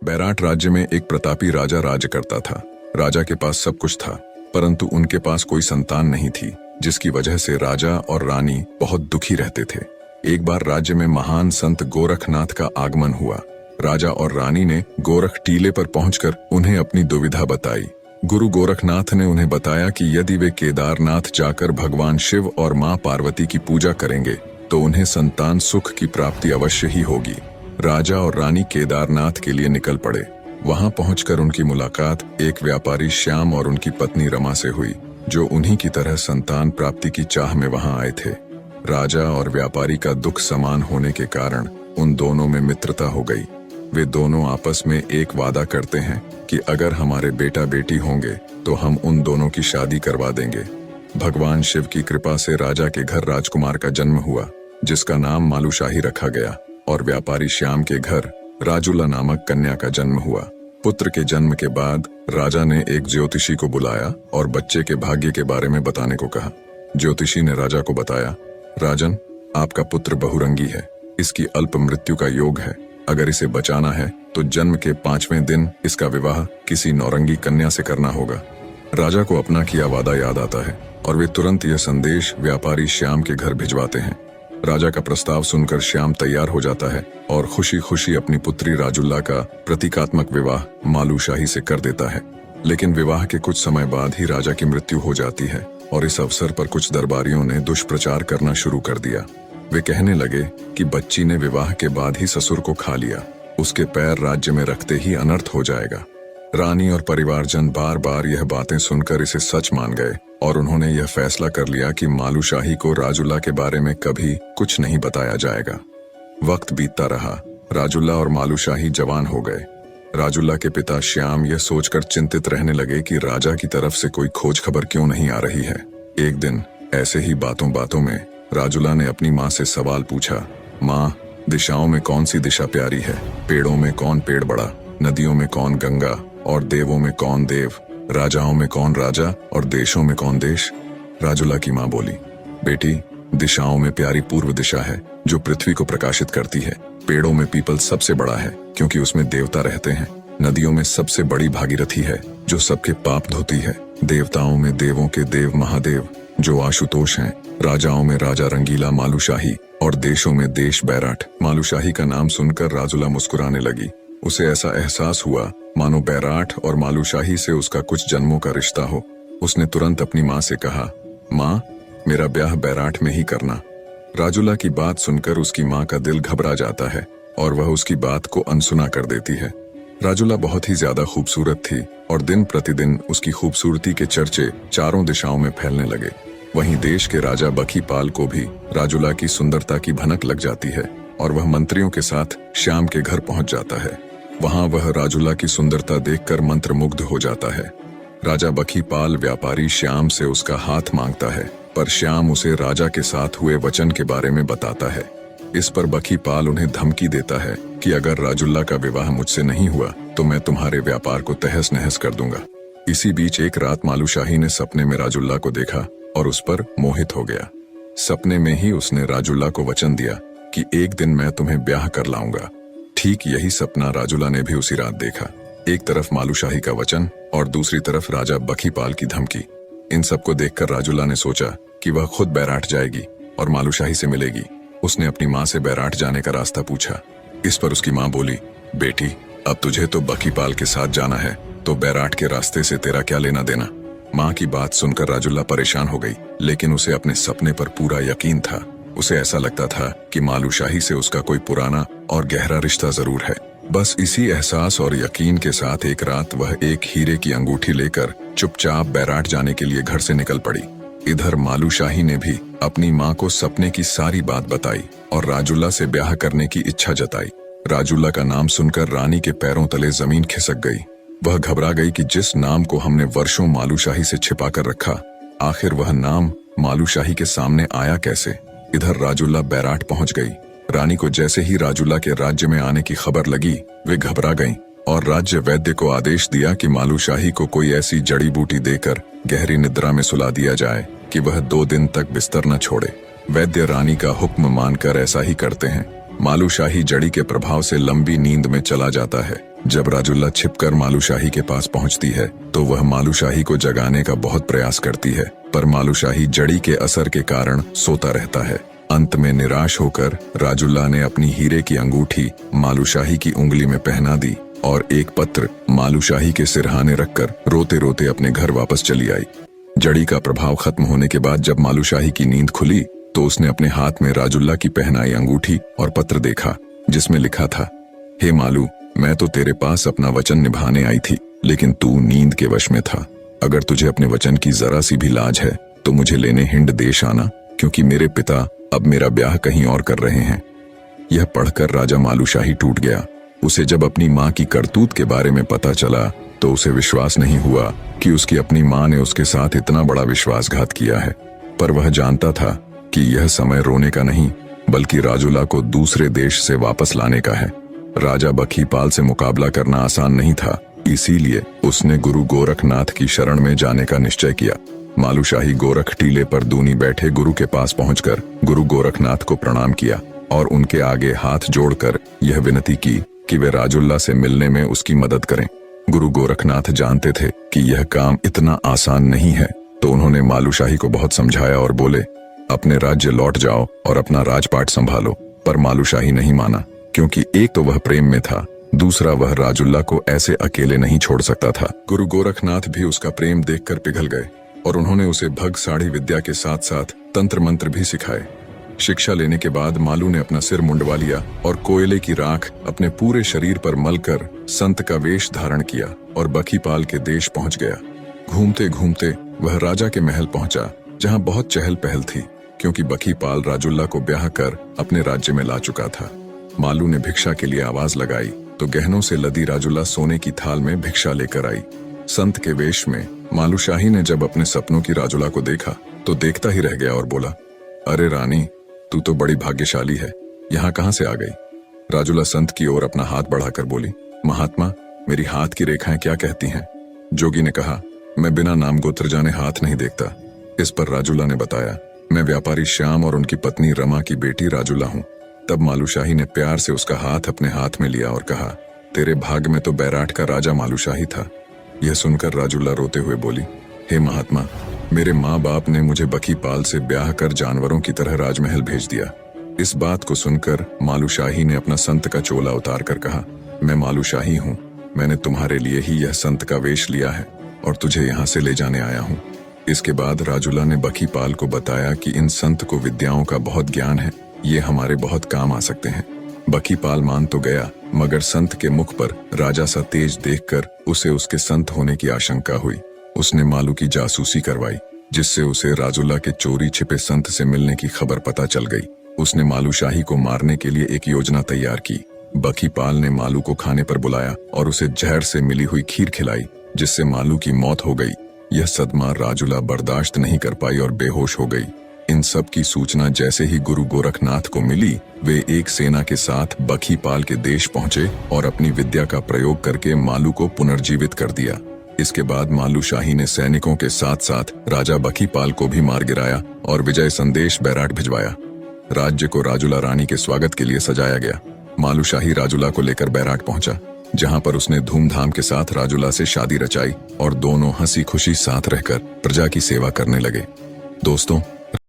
बैराट राज्य में एक प्रतापी राजा राज्य करता था। राजा के पास सब कुछ था, परंतु उनके पास कोई संतान नहीं थी, जिसकी वजह से राजा और रानी बहुत दुखी रहते थे। एक बार राज्य में महान संत गोरखनाथ का आगमन हुआ। राजा और रानी ने गोरख टीले पर पहुंचकर उन्हें अपनी दुविधा बताई। गुरु गोरखनाथ ने उन्हें बताया कि यदि वे केदारनाथ जाकर भगवान शिव और मां पार्वती की पूजा करेंगे तो उन्हें संतान सुख की प्राप्ति अवश्य ही होगी। राजा और रानी केदारनाथ के लिए निकल पड़े। वहां पहुंचकर उनकी मुलाकात एक व्यापारी श्याम और उनकी पत्नी रमा से हुई, जो उन्हीं की तरह संतान प्राप्ति की चाह में वहां आए थे। राजा और व्यापारी का दुख समान होने के कारण उन दोनों में मित्रता हो गई। वे दोनों आपस में एक वादा करते हैं कि अगर हमारे बेटा बेटी होंगे तो हम उन दोनों की शादी करवा देंगे। भगवान शिव की कृपा से राजा के घर राजकुमार का जन्म हुआ, जिसका नाम मालूशाही रखा गया, और व्यापारी श्याम के घर राजुला नामक कन्या का जन्म हुआ। पुत्र के जन्म के बाद राजा ने एक ज्योतिषी को बुलाया और बच्चे के भाग्य के बारे में बताने को कहा। ज्योतिषी ने राजा को बताया, राजन, आपका पुत्र बहुरंगी है, इसकी अल्प मृत्यु का योग है। अगर इसे बचाना है तो जन्म के 5वें दिन इसका विवाह किसी नौरंगी कन्या से करना होगा। राजा को अपना किया वादा याद आता है और वे तुरंत यह संदेश व्यापारी श्याम के घर भिजवाते हैं। राजा का प्रस्ताव सुनकर श्याम तैयार हो जाता है और खुशी खुशी अपनी पुत्री राजुल्ला का प्रतीकात्मक विवाह मालूशाही से कर देता है। लेकिन विवाह के कुछ समय बाद ही राजा की मृत्यु हो जाती है और इस अवसर पर कुछ दरबारियों ने दुष्प्रचार करना शुरू कर दिया। वे कहने लगे कि बच्ची ने विवाह के बाद ही ससुर को खा लिया, उसके पैर राज्य में रखते ही अनर्थ हो जाएगा। रानी और परिवारजन बार बार यह बातें सुनकर इसे सच मान गए और उन्होंने यह फैसला कर लिया कि मालूशाही को राजुल्ला के बारे में कभी कुछ नहीं बताया जाएगा। वक्त बीतता रहा, राजुल्ला और मालूशाही जवान हो गए। राजुल्ला के पिता श्याम यह सोचकर चिंतित रहने लगे कि राजा की तरफ से कोई खोज खबर क्यों नहीं आ रही है। एक दिन ऐसे ही बातों बातों में राजुल्ला ने अपनी माँ से सवाल पूछा, माँ, दिशाओं में कौन सी दिशा प्यारी है? पेड़ों में कौन पेड़ बड़ा, नदियों में कौन गंगा, और देवों में कौन देव, राजाओं में कौन राजा और देशों में कौन देश? राजुल्ला की माँ बोली, बेटी, दिशाओं में प्यारी पूर्व दिशा है जो पृथ्वी को प्रकाशित करती है। पेड़ों में पीपल सबसे बड़ा है क्योंकि उसमें देवता रहते हैं। नदियों में सबसे बड़ी भागीरथी है जो सबके पाप धोती है। देवताओं में देवों के देव महादेव जो आशुतोष हैं। राजाओं में राजा रंगीला मालूशाही और देशों में देश बैराट। मालूशाही का नाम सुनकर राजुल्ला मुस्कुराने लगी। उसे ऐसा एहसास हुआ मानो बैराट और मालूशाही से उसका कुछ जन्मों का रिश्ता हो। उसने तुरंत अपनी माँ से कहा, माँ, मेरा ब्याह बैराट में ही करना। राजुल्ला की बात सुनकर उसकी माँ का दिल घबरा जाता है और वह उसकी बात को अनसुना कर देती है। राजुल्ला बहुत ही ज्यादा खूबसूरत थी और दिन प्रतिदिन उसकी खूबसूरती के चर्चे चारों दिशाओं में फैलने लगे। वहीं देश के राजा बखीपाल को भी राजुल्ला की सुंदरता की भनक लग जाती है और वह मंत्रियों के साथ श्याम के घर पहुंच जाता है। वहां वह राजुल्ला की सुंदरता देखकर मंत्रमुग्ध हो जाता है। राजा बखीपाल व्यापारी श्याम से उसका हाथ मांगता है, पर श्याम उसे राजा के साथ हुए वचन के बारे में बताता है। इस पर बखीपाल उन्हें धमकी देता है कि अगर राजुल्ला का विवाह मुझसे नहीं हुआ तो मैं तुम्हारे व्यापार को तहस नहस कर दूंगा। इसी बीच एक रात मालूशाही ने सपने में राजुल्ला को देखा और उस पर मोहित हो गया। सपने में ही उसने राजुल्ला को वचन दिया कि एक दिन मैं तुम्हें ब्याह कर लाऊंगा। ठीक यही सपना राजुल्ला ने भी उसी रात देखा। एक तरफ मालूशाही का वचन और दूसरी तरफ राजा बखीपाल की धमकी। इन सबको देखकर राजुल्ला ने सोचा कि वह खुद बैराट जाएगी और मालूशाही से मिलेगी। उसने अपनी माँ से बैराट जाने का रास्ता पूछा। इस पर उसकी माँ बोली, बेटी, अब तुझे तो बखीपाल के साथ जाना है, तो बैराट के रास्ते से तेरा क्या लेना देना? माँ की बात सुनकर राजुल्ला परेशान हो गई, लेकिन उसे अपने सपने पर पूरा यकीन था। उसे ऐसा लगता था कि मालूशाही से उसका कोई पुराना और गहरा रिश्ता जरूर है। बस इसी एहसास और यकीन के साथ एक रात वह एक हीरे की अंगूठी लेकर चुपचाप बैराट जाने के लिए घर से निकल पड़ी। इधर मालूशाही ने भी अपनी माँ को सपने की सारी बात बताई और राजुल्ला से ब्याह करने की इच्छा जताई। राजुल्ला का नाम सुनकर रानी के पैरों तले जमीन खिसक गई। वह घबरा गई कि जिस नाम को हमने वर्षों मालूशाही से छिपा कर रखा, आखिर वह नाम मालूशाही के सामने आया कैसे? इधर राजुल्ला बैराट पहुंच गई। रानी को जैसे ही राजुल्ला के राज्य में आने की खबर लगी, वे घबरा गईं और राज्य वैद्य को आदेश दिया कि मालूशाही को कोई ऐसी जड़ी बूटी देकर गहरी निद्रा में सुला दिया जाए कि वह 2 दिन तक बिस्तर न छोड़े। वैद्य रानी का हुक्म मानकर ऐसा ही करते हैं। मालूशाही जड़ी के प्रभाव से लंबी नींद में चला जाता है। जब राजुल्ला छिपकर मालूशाही के पास पहुंचती है तो वह मालूशाही को जगाने का बहुत प्रयास करती है, पर मालूशाही जड़ी के असर के कारण सोता रहता है। अंत में निराश होकर राजुल्ला ने अपनी हीरे की अंगूठी मालूशाही की उंगली में पहना दी और एक पत्र मालूशाही के सिरहाने रखकर रोते रोते अपने घर वापस चली आई। जड़ी का प्रभाव खत्म होने के बाद जब मालूशाही की नींद खुली तो उसने अपने हाथ में राजुल्ला की पहनाई अंगूठी और पत्र देखा, जिसमें लिखा था, हे मालू, मैं तो तेरे पास अपना वचन निभाने आई थी, लेकिन तू नींद के वश में था। अगर तुझे अपने वचन की जरा सी भी लाज है तो मुझे लेने हिंद देश आना, क्योंकि मेरे पिता अब मेरा ब्याह कहीं और कर रहे हैं। यह पढ़कर राजा मालूशाही टूट गया। उसे जब अपनी माँ की करतूत के बारे में पता चला तो उसे विश्वास नहीं हुआ कि उसकी अपनी माँ ने उसके साथ इतना बड़ा विश्वासघात किया है। पर वह जानता था कि यह समय रोने का नहीं, बल्कि राजुला को दूसरे देश से वापस लाने का है। राजा बखीपाल से मुकाबला करना आसान नहीं था, इसीलिए उसने गुरु गोरखनाथ की शरण में जाने का निश्चय किया। मालूशाही गोरख टीले पर दूनी बैठे गुरु के पास पहुंचकर गुरु गोरखनाथ को प्रणाम किया और उनके आगे हाथ जोड़कर यह विनती की कि वे राजुल्ला से मिलने में उसकी मदद करें। गुरु गोरखनाथ जानते थे कि यह काम इतना आसान नहीं है, तो उन्होंने मालूशाही को बहुत समझाया और बोले, अपने राज्य लौट जाओ और अपना राजपाट संभालो। पर मालूशाही नहीं माना, क्योंकि एक तो वह प्रेम में था, दूसरा वह राजुल्ला को ऐसे अकेले नहीं छोड़ सकता था। गुरु गोरखनाथ भी उसका प्रेम देखकर पिघल गए और उन्होंने उसे भग साड़ी विद्या के साथ साथ तंत्र मंत्र भी सिखाए। शिक्षा लेने के बाद मालू ने अपना सिर मुंडवा लिया और कोयले की राख अपने पूरे शरीर पर मलकर संत का वेश धारण किया और बखीपाल के देश पहुंच गया। घूमते घूमते वह राजा के महल पहुंचा, जहां बहुत चहल पहल थी, क्योंकि बखीपाल राजुल्ला को ब्याह कर अपने राज्य में ला चुका था। मालू ने भिक्षा के लिए आवाज लगाई तो गहनों से लदी राजुल्ला सोने की थाल में भिक्षा लेकर आई। संत के वेश में मालूशाही ने जब अपने सपनों की राजुला को देखा तो देखता ही रह गया और बोला, अरे रानी, तू तो बड़ी भाग्यशाली है, यहाँ कहाँ से आ गई? राजुला संत की ओर अपना हाथ बढ़ाकर बोली, महात्मा, मेरी हाथ की रेखाएं क्या कहती हैं? जोगी ने कहा, मैं बिना नाम गोत्र जाने हाथ नहीं देखता। इस पर राजुला ने बताया, मैं व्यापारी श्याम और उनकी पत्नी रमा की बेटी राजुला हूँ। तब मालूशाही ने प्यार से उसका हाथ अपने हाथ में लिया और कहा, तेरे भाग्य में तो बैराठ का राजा मालूशाही था। यह सुनकर राजुला रोते हुए बोली, हे महात्मा, मेरे माँ बाप ने मुझे बखीपाल से ब्याह कर जानवरों की तरह राजमहल भेज दिया। इस बात को सुनकर मालूशाही ने अपना संत का चोला उतार कर कहा, मैं मालूशाही हूँ, मैंने तुम्हारे लिए ही यह संत का वेश लिया है और तुझे यहाँ से ले जाने आया हूँ। इसके बाद राजुला ने बखीपाल को बताया कि इन संत को विद्याओं का बहुत ज्ञान है, ये हमारे बहुत काम आ सकते हैं। बखीपाल मान तो गया, मगर संत के मुख पर राजा सा तेज देखकर उसे उसके संत होने की आशंका हुई। उसने मालू की जासूसी करवाई, जिससे उसे राजुला के चोरी छिपे संत से मिलने की खबर पता चल गई। उसने मालूशाही को मारने के लिए एक योजना तैयार की। बखीपाल ने मालू को खाने पर बुलाया और उसे जहर से मिली हुई खीर खिलाई, जिससे मालू की मौत हो गई। यह सदमा राजुला बर्दाश्त नहीं कर पाई और बेहोश हो गई। इन सब की सूचना जैसे ही गुरु गोरखनाथ को मिली, वे एक सेना के साथ बखीपाल के देश पहुंचे और अपनी विद्या का प्रयोग करके मालू को पुनर्जीवित कर दिया। इसके बाद मालूशाही ने सैनिकों के साथ साथ राजा बखीपाल को भी मार गिराया और विजय संदेश बैराठ भिजवाया। राज्य को राजुला रानी के स्वागत के लिए सजाया गया। मालूशाही राजुला को लेकर बैराठ पहुंचा, जहां पर उसने धूमधाम के साथ राजुला से शादी रचाई और दोनों हंसी खुशी साथ रहकर प्रजा की सेवा करने लगे। दोस्तों,